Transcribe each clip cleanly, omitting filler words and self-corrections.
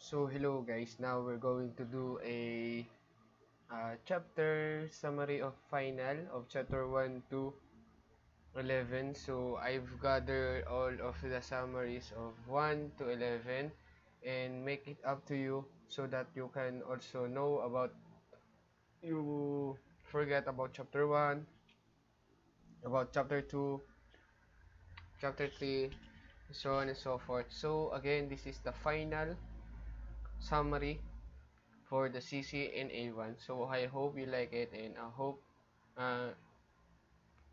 So hello guys, now we're going to do a chapter summary of final of chapter 1 to 11. So I've gathered all of the summaries of 1 to 11 and make it up to you so that you can also know about you forget about chapter 1, about chapter 2, chapter 3, so on and so forth. So again, this is the final summary for the CC and A1. So I hope you like it and I hope uh,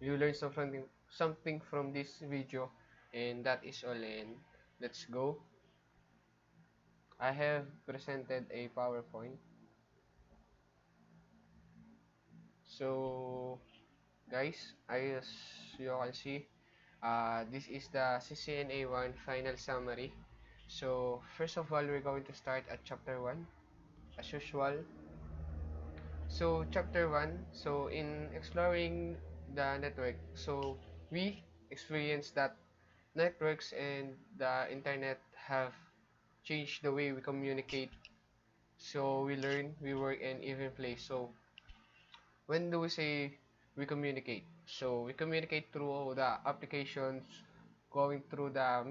you learn something from this video, and that is all. And let's go. I have presented a PowerPoint. So guys, as you can see, this is the CCNA1 final summary. So first of all, we're going to start at chapter 1 as usual. So chapter 1, so in exploring the network, so we experienced that networks and the internet have changed the way we communicate. So we learn, we work, and even play. So when do we say we communicate? So we communicate through the applications, going through the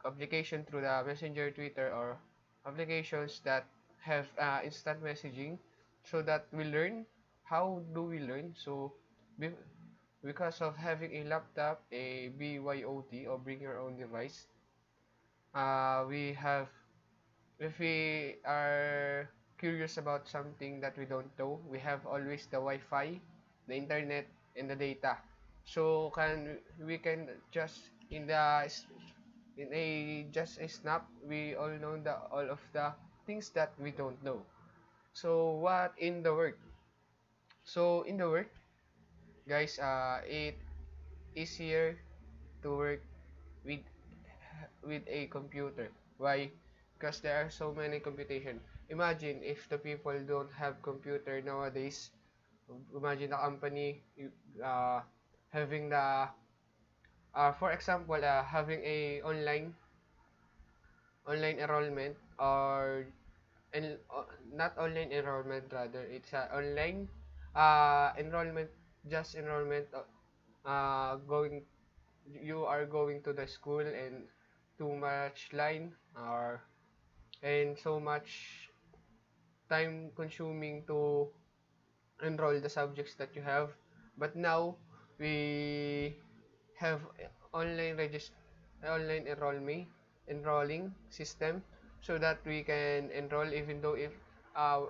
application through the Messenger, Twitter, or applications that have instant messaging, so that we learn. How do we learn? So be- because of having a laptop, a BYOD, or bring your own device, we have, if we are curious about something that we don't know, we have always the Wi-Fi, the internet, and the data. So we can just in a just a snap, we all know all of the things that we don't know. So what in the work? So in the work, guys, it easier to work with a computer. Why? Because there are so many computation. Imagine if the people don't have computer nowadays. Imagine the company having the for example, having a online enrollment, or en, not online enrollment, rather it's online enrollment, just enrollment, going, you are going to the school and too much line, or and so much time consuming to enroll the subjects that you have. But now we have online enrolling system, so that we can enroll even though if uh,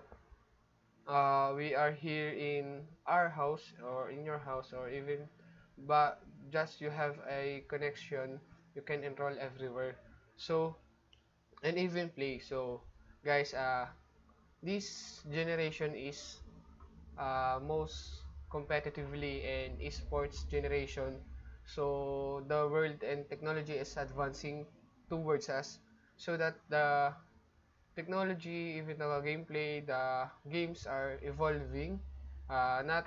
we are here in our house or in your house, or even but just you have a connection, you can enroll everywhere. So and even play. So guys, this generation is most competitively and esports generation. So the world and technology is advancing towards us, so that the technology, even the gameplay, the games are evolving. Not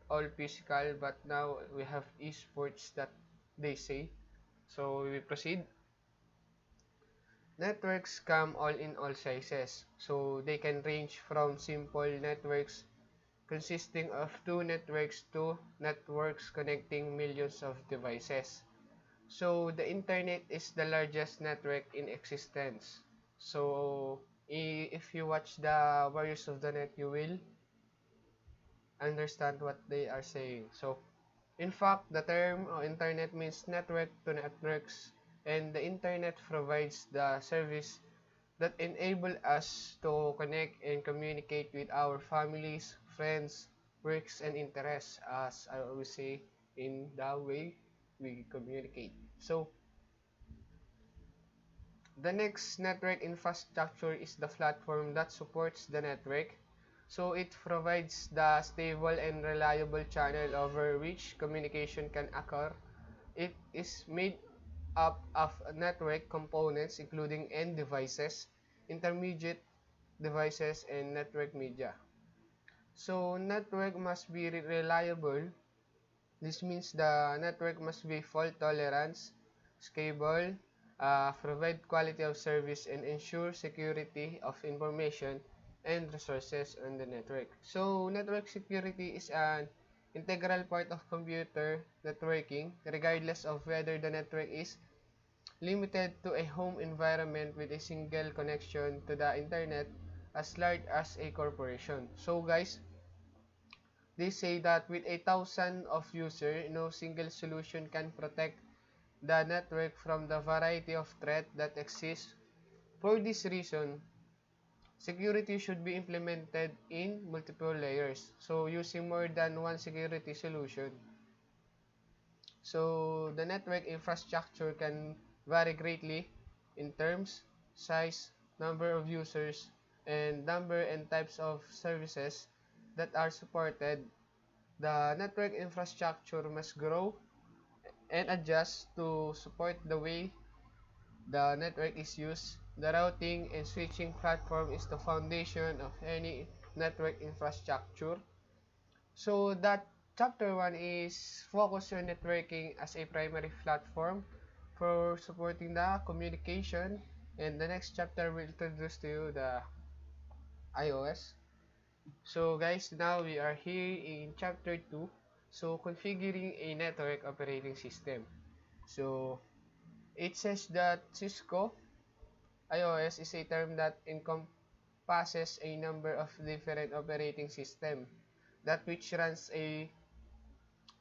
all physical, but now we have esports that they say. So we proceed. Networks come all in all sizes. So they can range from simple networks consisting of two networks to networks connecting millions of devices. So the internet is the largest network in existence. So if you watch the Warriors of the Net, you will understand what they are saying. So in fact, the term internet means network to networks, and the internet provides the service that enable us to connect and communicate with our families, friends, works, and interests, as I always say, in the way we communicate. So the next network infrastructure is the platform that supports the network. So it provides the stable and reliable channel over which communication can occur. It is made up of network components including end devices, intermediate devices, and network media. So network must be reliable. This means the network must be fault tolerant, scalable, provide quality of service, and ensure security of information and resources on the network. So, network security is an integral part of computer networking, regardless of whether the network is limited to a home environment with a single connection to the internet as large as a corporation. So guys, they say that with a thousand of users, no single solution can protect the network from the variety of threats that exist. For this reason, security should be implemented in multiple layers. So using more than one security solution. So the network infrastructure can vary greatly in terms, size, number of users, and number and types of services that are supported. The network infrastructure must grow and adjust to support the way the network is used. The routing and switching platform is the foundation of any network infrastructure. So that chapter 1 is focus on networking as a primary platform for supporting the communication, and the next chapter will introduce to you the iOS. So guys, now we are here in chapter 2. So configuring a network operating system. So it says that Cisco iOS is a term that encompasses a number of different operating systems that which runs a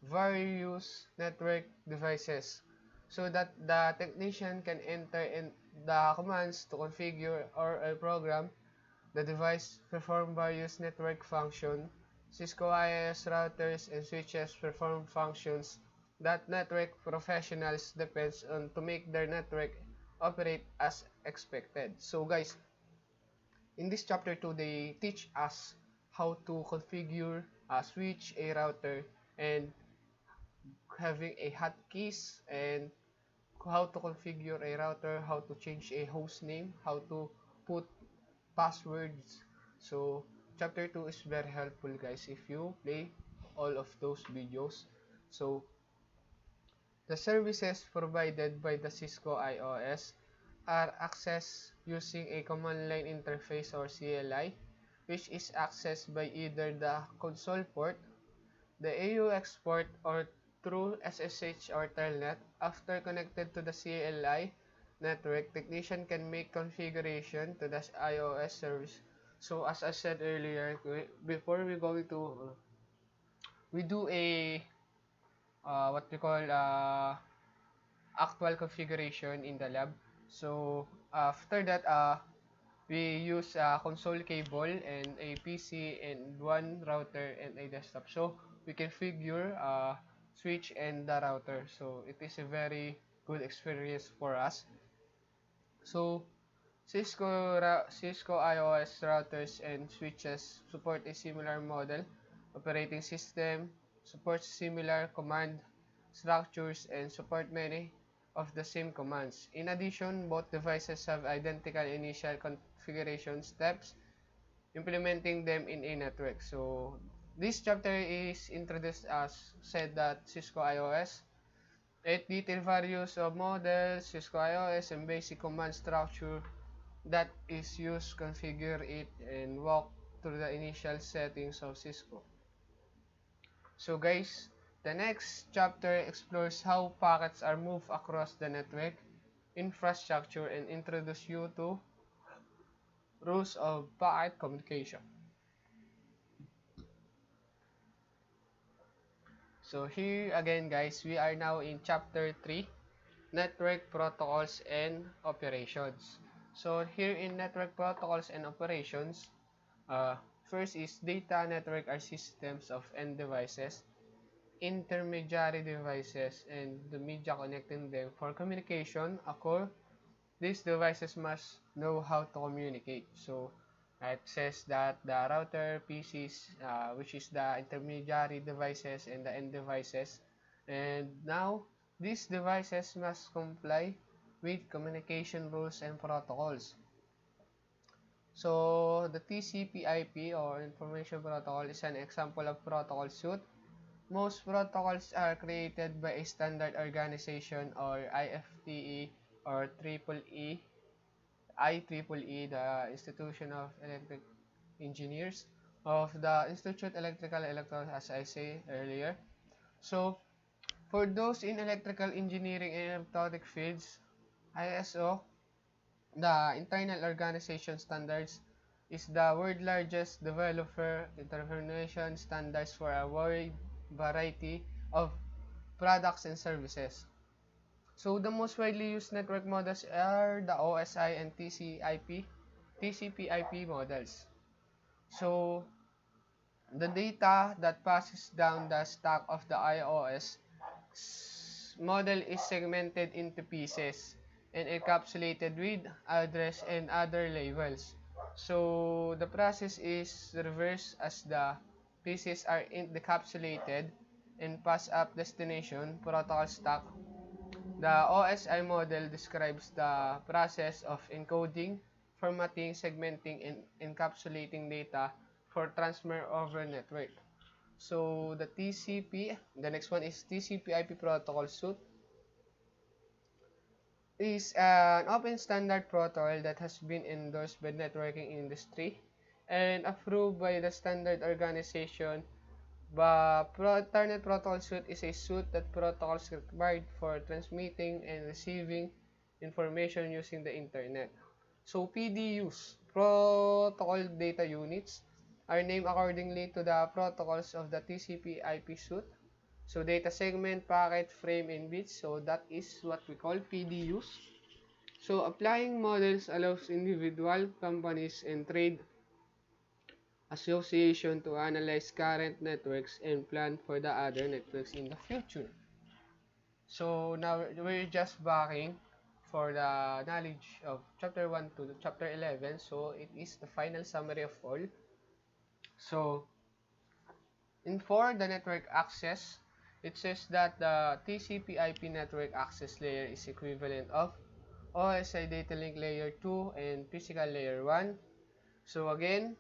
various network devices so that the technician can enter in the commands to configure or program the device, perform various network functions. Cisco IS routers and switches perform functions that network professionals depends on to make their network operate as expected. So guys, in this chapter 2, they teach us how to configure a switch, a router, and having a hotkeys, and how to configure a router, how to change a host name, how to put passwords. So chapter 2 is very helpful guys if you play all of those videos. So the services provided by the Cisco IOS are accessed using a command line interface or CLI, which is accessed by either the console port, the AUX port, or through SSH or Telnet. After connected to the CLI network, technician can make configuration to the iOS service. So as I said earlier, before we go to we do a what we call actual configuration in the lab. So after that, we use a console cable and a PC and one router and a desktop. So we can figure switch and the router. So it is a very good experience for us. So Cisco iOS routers and switches support a similar model operating system, supports similar command structures, and support many of the same commands. In addition, both devices have identical initial configuration steps, implementing them in a network. So this chapter is introduced as said that Cisco iOS, 8 detailed various of models, Cisco iOS, and basic command structure that is used, configure it, and walk through the initial settings of Cisco. So guys, the next chapter explores how packets are moved across the network infrastructure and introduce you to rules of packet communication. So here again guys, we are now in chapter 3, network protocols and operations. So here in network protocols and operations, first is data network are systems of end devices, intermediary devices, and the media connecting them for communication occur. These devices must know how to communicate. So it says that the router, PCs, which is the intermediary devices and the end devices, and now these devices must comply with communication rules and protocols. So the TCP/IP or Information Protocol is an example of protocol suite. Most protocols are created by a standard organization or IFTE or triple E, IEEE, the Institution of Electric Engineers of the Institute Electrical Electronics, as I say earlier. So, for those in electrical engineering and electronic fields, ISO, the Internal Organization Standards, is the world's largest developer interpretation standards for a wide variety of products and services. So the most widely used network models are the OSI and TCP/IP models. So the data that passes down the stack of the iOS model is segmented into pieces and encapsulated with address and other labels. So the process is reversed as the pieces are encapsulated and pass up destination protocol stack. The OSI model describes the process of encoding, formatting, segmenting, and encapsulating data for transfer over network. So the next one is TCP/IP protocol suite, is an open standard protocol that has been endorsed by the networking industry and approved by the standard organization. The Ethernet Protocol Suite is a suite that protocols required for transmitting and receiving information using the Internet. So PDUs, Protocol Data Units, are named accordingly to the protocols of the TCP/IP suite. So data segment, packet, frame, and bits. So that is what we call PDUs. So applying models allows individual companies and trade association to analyze current networks and plan for the other networks in the future. So now we're just backing for the knowledge of chapter 1 to chapter 11. So it is the final summary of all. So in for the network access, it says that the TCP/IP network access layer is equivalent of OSI data link layer 2 and physical layer 1. So again,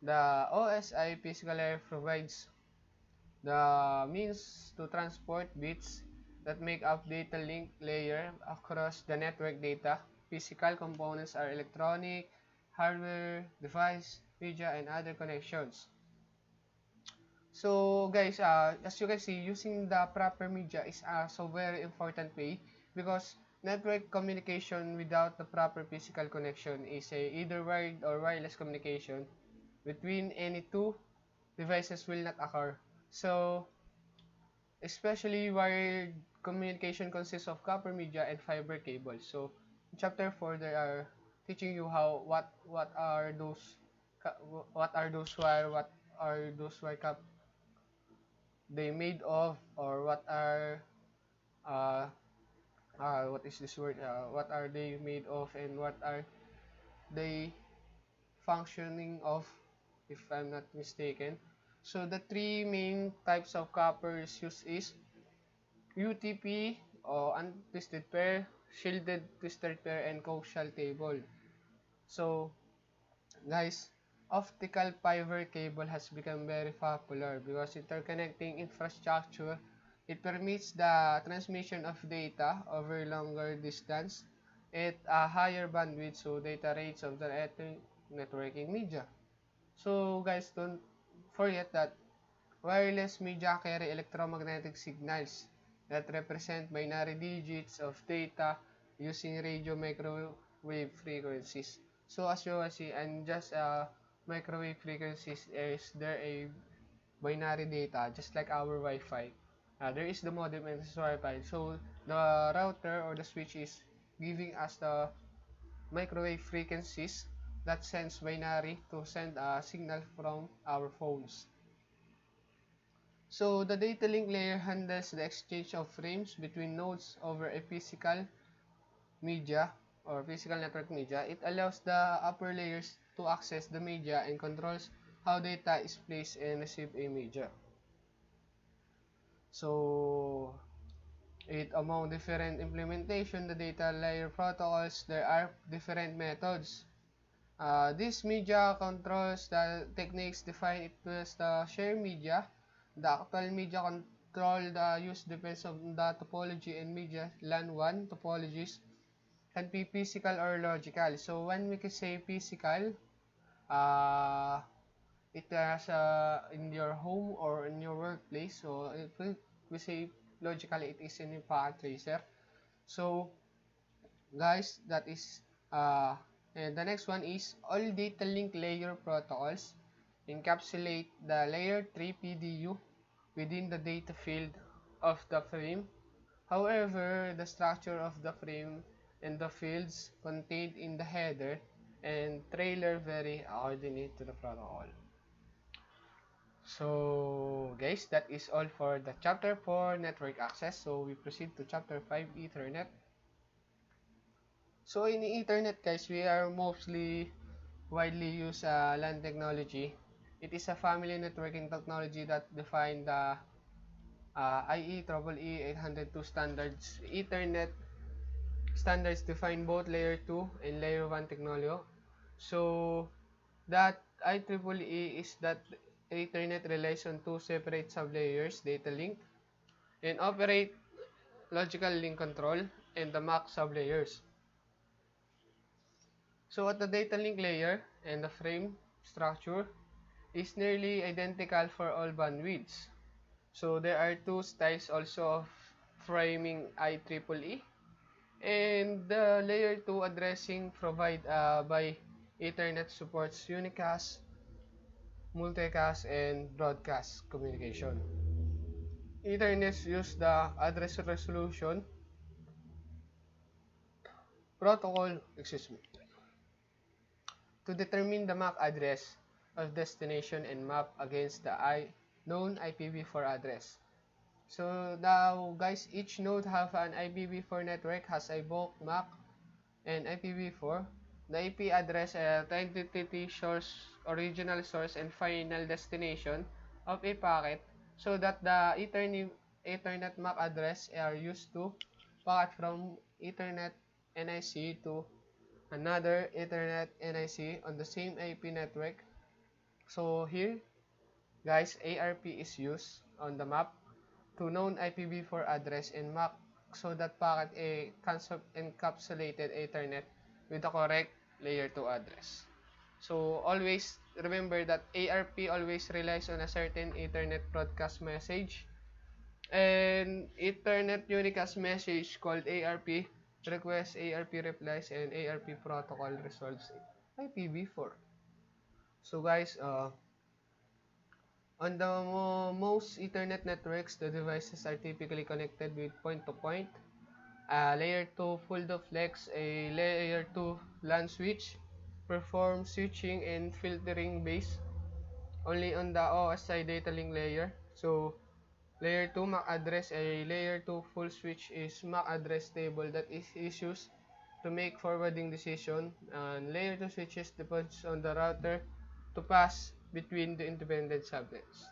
the OSI physical layer provides the means to transport bits that make up data link layer across the network data. Physical components are electronic, hardware, device, media, and other connections. So guys, as you can see, using the proper media is also very important way because network communication without the proper physical connection is either wired or wireless communication between any two devices will not occur. So, especially wired communication consists of copper media and fiber cables. So, in chapter 4, they are teaching you how what are those what are those wire cap they made of, or uh, what is this word, what are they made of, and what are they functioning of, if I'm not mistaken. So the three main types of copper used is UTP, or untwisted pair, shielded twisted pair, and coaxial cable. So guys, optical fiber cable has become very popular because interconnecting infrastructure, it permits the transmission of data over longer distance at a higher bandwidth, so data rates of the networking media. So guys, don't forget that wireless media carry electromagnetic signals that represent binary digits of data using radio microwave frequencies. So as you can see, and just microwave frequencies, is there a binary data just like our Wi-Fi. There is the modem and this Wi-Fi. So the router or the switch is giving us the microwave frequencies that sends binary to send a signal from our phones. So the data link layer handles the exchange of frames between nodes over a physical media or physical network media. It allows the upper layers to access the media and controls how data is placed and received a media. So among different implementation, the data layer protocols, there are different methods. This media controls the techniques defined it as the share media. The actual media control the use depends on the topology and media LAN 1 topologies. can be physical or logical. So when we can say physical, uh, it has in your home or in your workplace. So if we say logically, it is in a packet tracer. So guys, that is and the next one is all data link layer protocols encapsulate the layer 3 PDU within the data field of the frame. However, the structure of the frame and the fields contained in the header and trailer vary according to the protocol. So, guys, that is all for the chapter 4 network access. So, we proceed to chapter 5 Ethernet. So, in Ethernet, guys, we are mostly widely used LAN technology. It is a family networking technology that define the IEEE 802 standards. Ethernet standards define both layer 2 and layer 1 technology. So that IEEE is that Ethernet relies on two separate sublayers, data link and operate logical link control and the MAC sublayers. So at the data link layer and the frame structure is nearly identical for all bandwidths. So there are two styles also of framing IEEE and the layer 2 addressing provide by Ethernet supports unicast, multicast, and broadcast communication. Ethernet use the address resolution protocol, to determine the MAC address of destination and map against the known IPv4 address. So now guys, each node have an IPv4 network has a bulk MAC and IPv4. The IP address identity source, original source, and final destination of a packet so that the Ethernet MAC address are used to packet from Ethernet NIC to another Ethernet NIC on the same IP network. So here, guys, ARP is used on the map to known IPv4 address and MAC so that packet a encapsulated Ethernet with the correct layer 2 address. So always remember that ARP always relies on a certain Ethernet broadcast message and Ethernet unicast message called ARP requests, ARP replies, and ARP protocol resolves IPv4. So guys, on the most Ethernet networks, the devices are typically connected with point-to-point, layer 2 full duplex, a layer 2 LAN switch, perform switching and filtering based only on the OSI data link layer. So layer 2 MAC address, a layer 2 full switch is MAC address table that is used to make forwarding decision, and layer 2 switches depends on the router to pass between the independent subnets.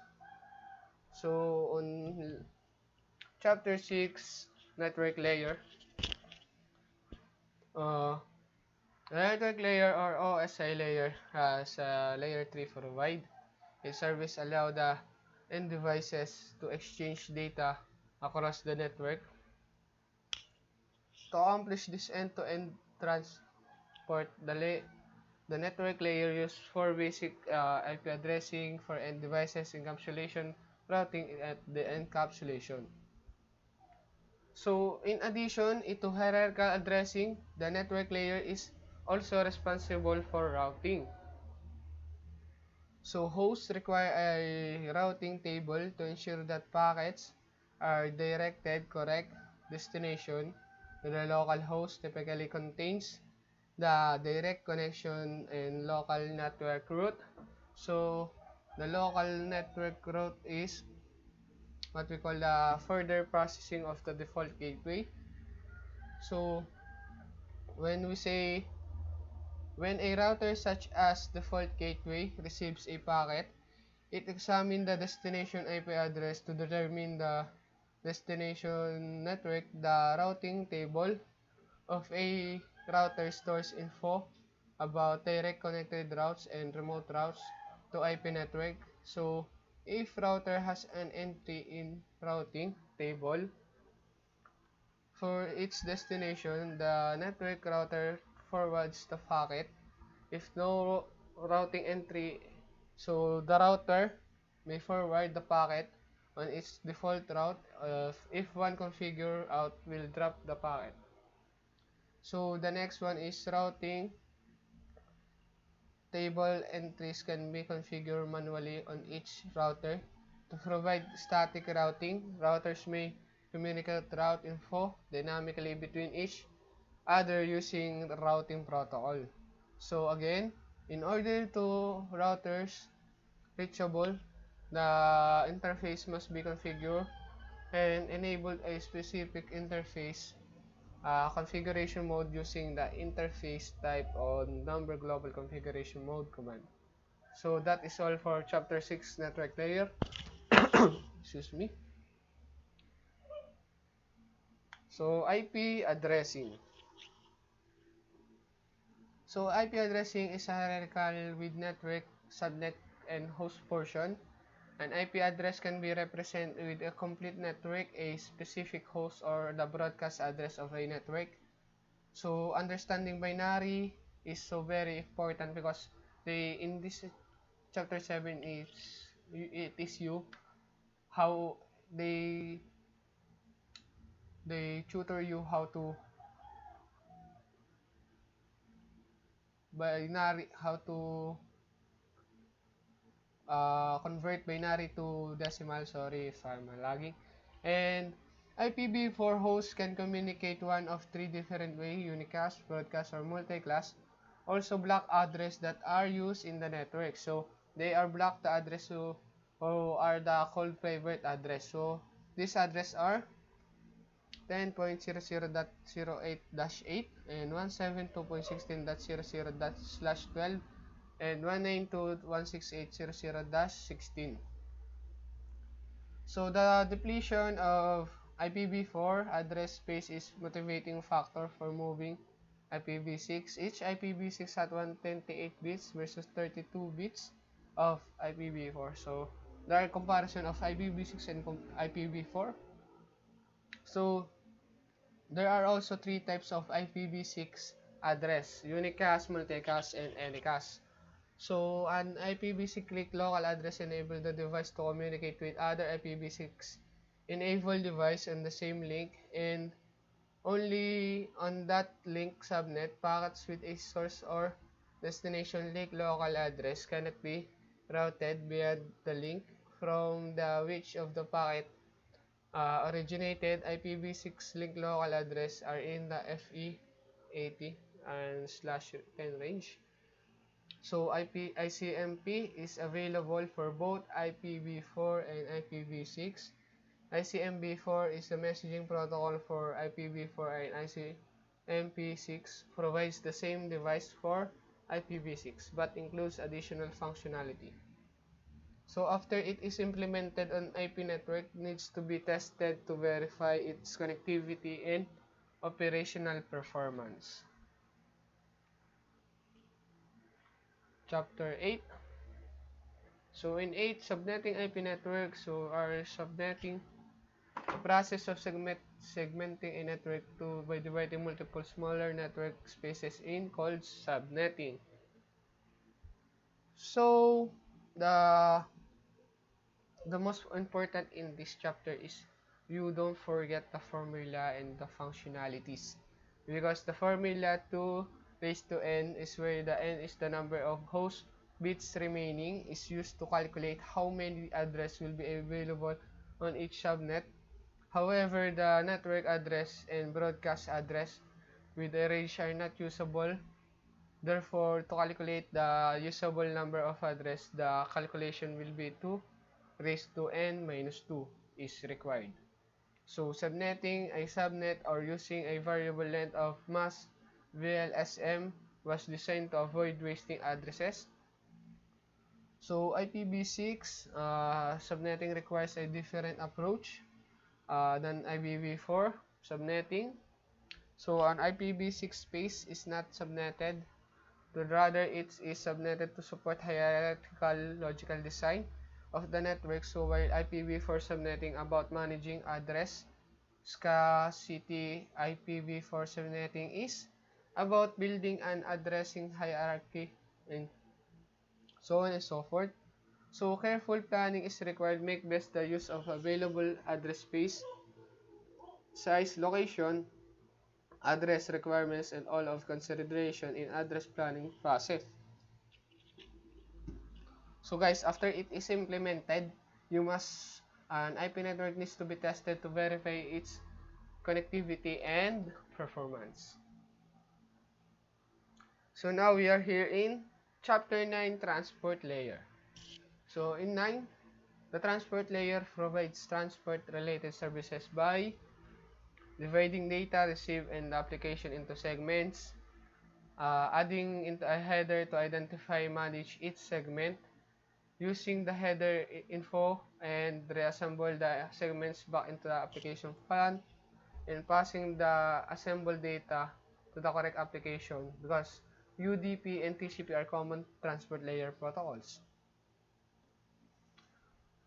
So on chapter 6 network layer, the network layer or OSI layer has layer 3 provide a service allow the end devices to exchange data across the network. To accomplish this end-to-end transport, the network layer uses four basic IP addressing for end devices, encapsulation, routing, at the encapsulation. So, in addition to hierarchical addressing, the network layer is also responsible for routing. So, hosts require a routing table to ensure that packets are directed correct destination. The local host typically contains the direct connection and local network route. So, the local network route is what we call the further processing of the default gateway. So, when we say when a router such as default gateway receives a packet, it examines the destination IP address to determine the destination network. The routing table of a router stores info about direct connected routes and remote routes to IP network. So, if router has an entry in routing table For each destination, the network router forwards the packet. If no routing entry, so the router may forward the packet on its default route. If one configure out will drop the packet. So the next one is routing. Table entries can be configured manually on each router. To provide static routing, routers may communicate route info dynamically between each other using the routing protocol. So again, in order to routers reachable, the interface must be configured and enabled a specific interface configuration mode using the interface type on number global configuration mode command. So that is all for chapter 6 network layer. Excuse me. So IP addressing. So IP addressing is a hierarchical with network, subnet, and host portion. An IP address can be represented with a complete network, a specific host, or the broadcast address of a network. So understanding binary is so very important because in this chapter 7 it is you how they tutor you how to convert binary to decimal. Sorry if I'm lagging. And IPv4 hosts can communicate one of three different ways: unicast, broadcast, or multicast. Also block address that are used in the network. So they are block the address who are the called private address. So these address are 10.00.08-8 and 172.16.00/12 and 192.168.00/16. So the depletion of IPv4 address space is motivating factor for moving IPv6. Each IPv6 had 128 bits versus 32 bits of IPv4. So there are comparison of IPv6 and IPv4. So there are also three types of IPv6 address: unicast, multicast, and anycast. So an IPv6 click local address enables the device to communicate with other IPv6 enabled device on the same link, and only on that link subnet. Packets with a source or destination link local address cannot be routed beyond the link from which of the packet originated. IPv6 link local address are in the FE80 and /10 range. So ICMP is available for both IPv4 and IPv6. ICMP4 is the messaging protocol for IPv4, and ICMP6 provides the same device for IPv6 but includes additional functionality. So after it is implemented on IP network, needs to be tested to verify its connectivity and operational performance. Chapter 8. So in 8, subnetting IP network. So our subnetting, the process of segmenting a network by dividing multiple smaller network spaces in called subnetting. So the most important in this chapter is you don't forget the formula and the functionalities, because the formula 2 raised to n is where the n is the number of host bits remaining is used to calculate how many address will be available on each subnet. However, the network address and broadcast address with a range are not usable. Therefore, to calculate the usable number of address, the calculation will be 2 raised to n minus 2 is required. So subnetting a subnet or using a variable length of mask VLSM was designed to avoid wasting addresses. So IPv6 subnetting requires a different approach than IPv4 subnetting. So an IPv6 space is not subnetted, but rather it is subnetted to support hierarchical logical design of the network. So while IPv4 subnetting about managing address scarcity IPv4 subnetting is about building and addressing hierarchy and so on and so forth. So careful planning is required. Make best the use of available address space, size, location, address requirements, and all of consideration in address planning process. So guys, after it is implemented, you must an IP network needs to be tested to verify its connectivity and performance. So now we are here in chapter 9, transport layer. So in 9, the transport layer provides transport related services by dividing data received and application into segments, adding into a header to identify manage each segment, using the header info and reassemble the segments back into the application file, and passing the assembled data to the correct application because UDP and TCP are common transport layer protocols.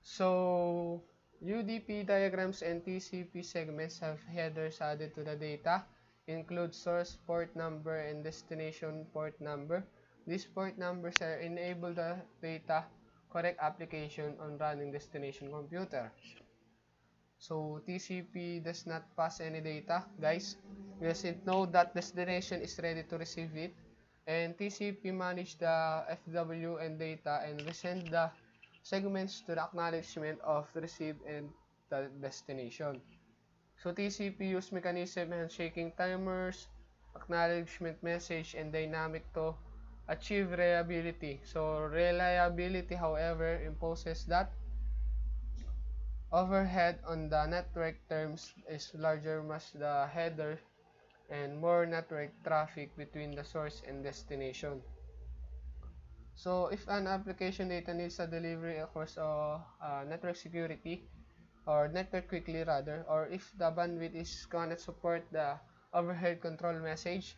So, UDP diagrams and TCP segments have headers added to the data, include source port number and destination port number. These port numbers are enable the data correct application on running destination computer. So, TCP does not pass any data, guys, because it knows that destination is ready to receive it, and TCP manage the FW and data and resend the segments to the acknowledgement of receive and the destination. So TCP use mechanism handshaking timers, acknowledgement message, and dynamic to achieve reliability. So reliability, however, imposes that overhead on the network terms is larger much the header and more network traffic between the source and destination. So if an application data needs a delivery across network security or network quickly rather, or if the bandwidth is cannot support the overhead control message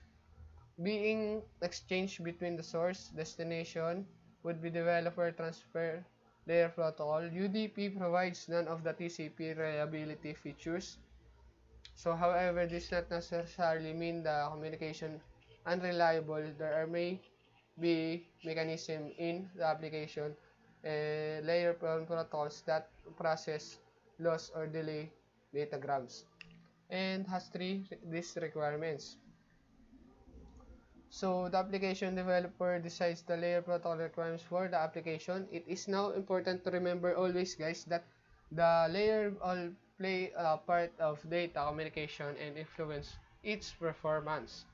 being exchanged between the source destination would be developer transfer layer protocol. UDP provides none of the TCP reliability features. So however, this does not necessarily mean the communication unreliable. There may be mechanism in the application layer protocols that process loss or delay datagrams and has these requirements. So the application developer decides the layer protocol requirements for the application. It is now important to remember always, guys, that the layer all play a part of data communication and influence its performance.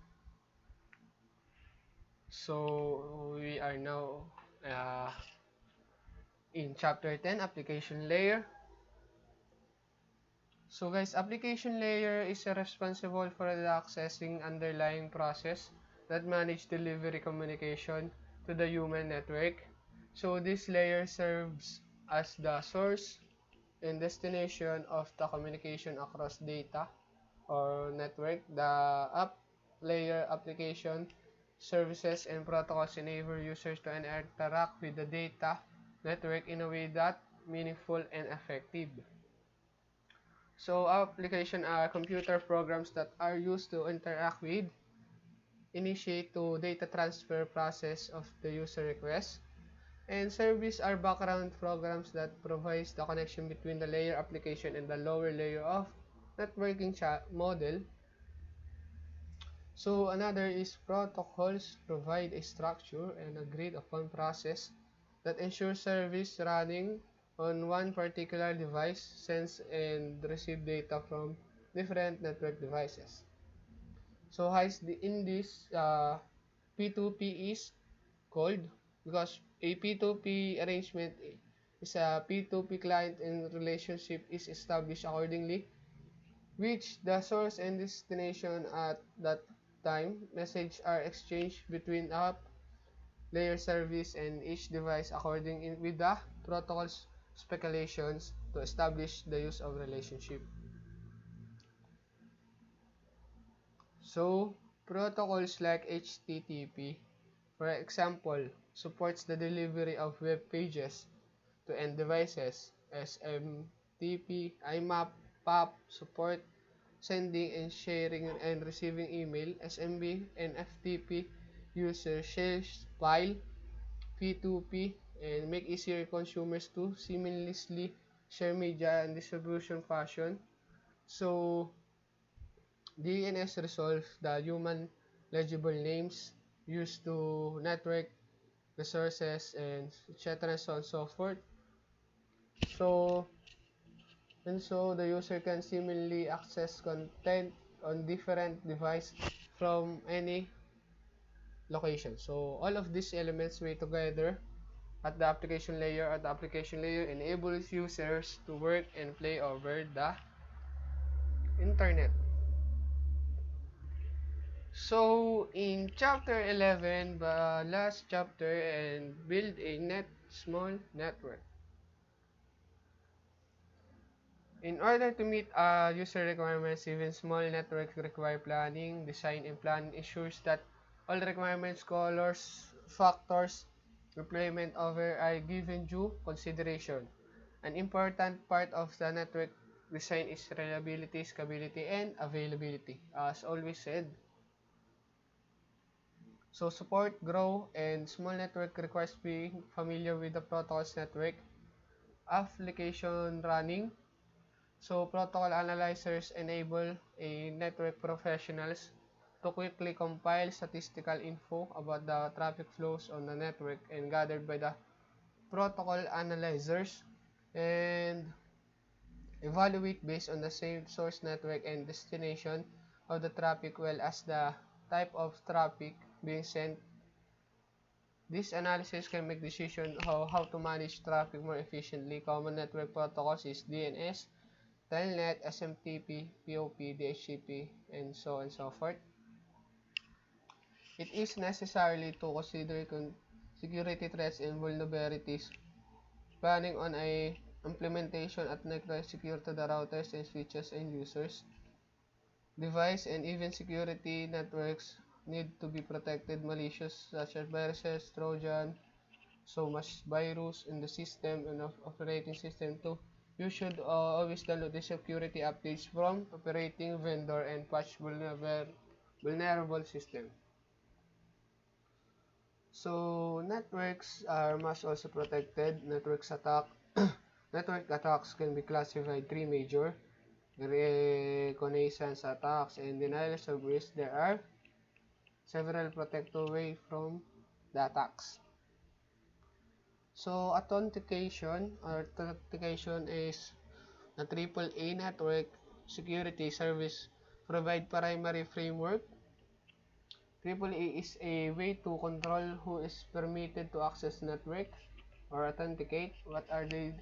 So we are now in chapter 10, application layer. So guys, application layer is responsible for the accessing underlying process that manage delivery communication to the human network. So this layer serves as the source and destination of the communication across data or network. The app layer application services and protocols enable users to interact with the data network in a way that meaningful and effective. So application are computer programs that are used to interact with, initiate to data transfer process of the user request, and service are background programs that provides the connection between the layer application and the lower layer of networking model. So another is protocols provide a structure and agreed upon process that ensures service running on one particular device sends and receive data from different network devices. So in this P2P is called because a P2P arrangement is a P2P client and relationship is established accordingly, which the source and destination at that time message are exchanged between app layer service and each device according with the protocol's speculations to establish the use of relationship. So protocols like HTTP, for example, supports the delivery of web pages to end devices. SMTP, IMAP, PAP support sending and sharing and receiving email. SMB and FTP user shares file. P2P and make easier consumers to seamlessly share media and distribution fashion. So DNS resolves the human legible names used to network resources and etc. so on and so forth. So the user can seamlessly access content on different device from any location. So all of these elements way together at the application layer. At the application layer enables users to work and play over the internet. So in chapter 11, the last chapter, and build a small network. In order to meet user requirements, even small networks require planning. Design and planning ensures that all requirements, colors, factors, deployment over are given due consideration. An important part of the network design is reliability, scalability, and availability, as always said. So support, grow, and small network requires being familiar with the protocols network, application running. So protocol analyzers enable a network professionals to quickly compile statistical info about the traffic flows on the network and gathered by the protocol analyzers and evaluate based on the same source network and destination of the traffic well as the type of traffic being sent. This analysis can make decisions how to manage traffic more efficiently. Common network protocols is DNS, Telnet, SMTP, POP, DHCP, and so on and so forth. It is necessary to consider security threats and vulnerabilities. Planning on a implementation at network secure to the routers and switches and users. Device and even security networks need to be protected. Malicious such as viruses, Trojan, so much virus in the system and operating system too. You should always download the security updates from operating vendor and patch vulnerable system. So networks are must also protected. Network attacks can be classified three major: reconnaissance attacks and denials of risk. There are several protective ways from the attacks. So authentication is a AAA network security service provide primary framework. AAA is a way to control who is permitted to access network or authenticate what are they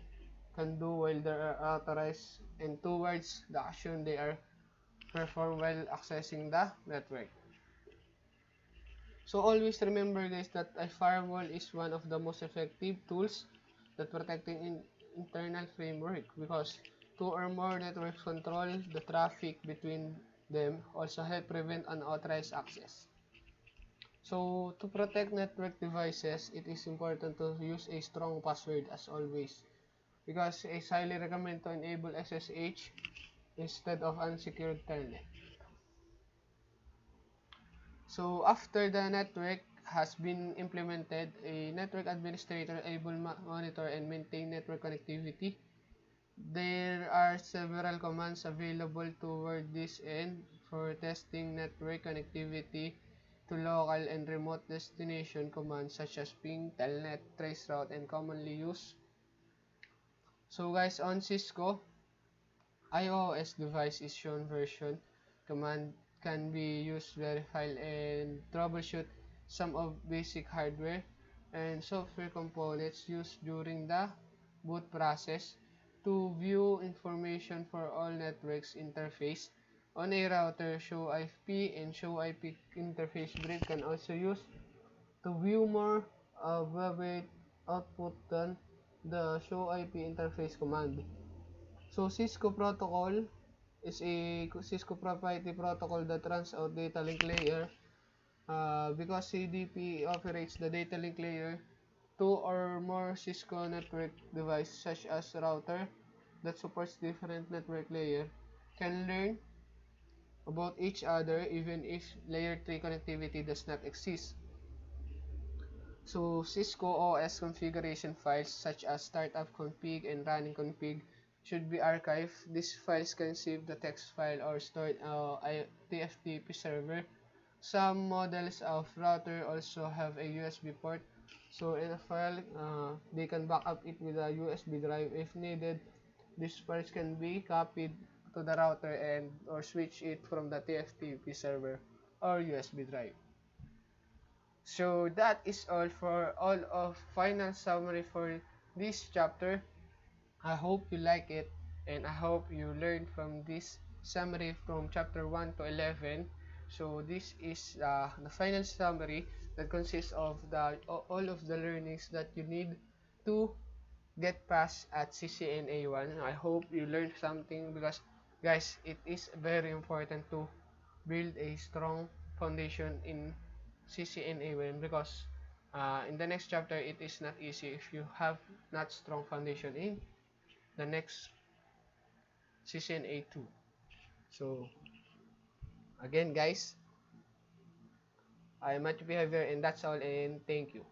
can do while they are authorized and towards the action they are perform while accessing the network. So always remember guys that a firewall is one of the most effective tools that protecting internal framework because two or more networks control the traffic between them also help prevent unauthorized access. So to protect network devices, it is important to use a strong password as always because it's highly recommended to enable SSH instead of unsecured telnet. So after the network has been implemented, a network administrator able monitor and maintain network connectivity. There are several commands available toward this end for testing network connectivity to local and remote destination commands such as ping, telnet, traceroute, and commonly used. So guys, on Cisco, iOS device is shown version command can be used to verify and troubleshoot some of basic hardware and software components used during the boot process to view information for all networks interface on a router. Show IP and show IP interface grid can also use to view more vibrate output than the show IP interface command. So Cisco protocol is a Cisco proprietary protocol that runs out data link layer because CDP operates the data link layer. Two or more Cisco network devices such as router that supports different network layer can learn about each other even if layer 3 connectivity does not exist. So Cisco OS configuration files such as startup config and running config should be archived. These files can save the text file or stored TFTP server. Some models of router also have a USB port. So in a file, they can back up it with a USB drive if needed. These files can be copied to the router and or switch it from the TFTP server or USB drive. So that is all for all of final summary for this chapter. I hope you like it and I hope you learned from this summary from chapter 1 to 11. So this is the final summary that consists of the all of the learnings that you need to get past at CCNA 1. I hope you learned something because guys, it is very important to build a strong foundation in CCNA 1 because in the next chapter it is not easy if you have not strong foundation in the next CCNA 2. So again guys, I am Mathew and that's all and thank you.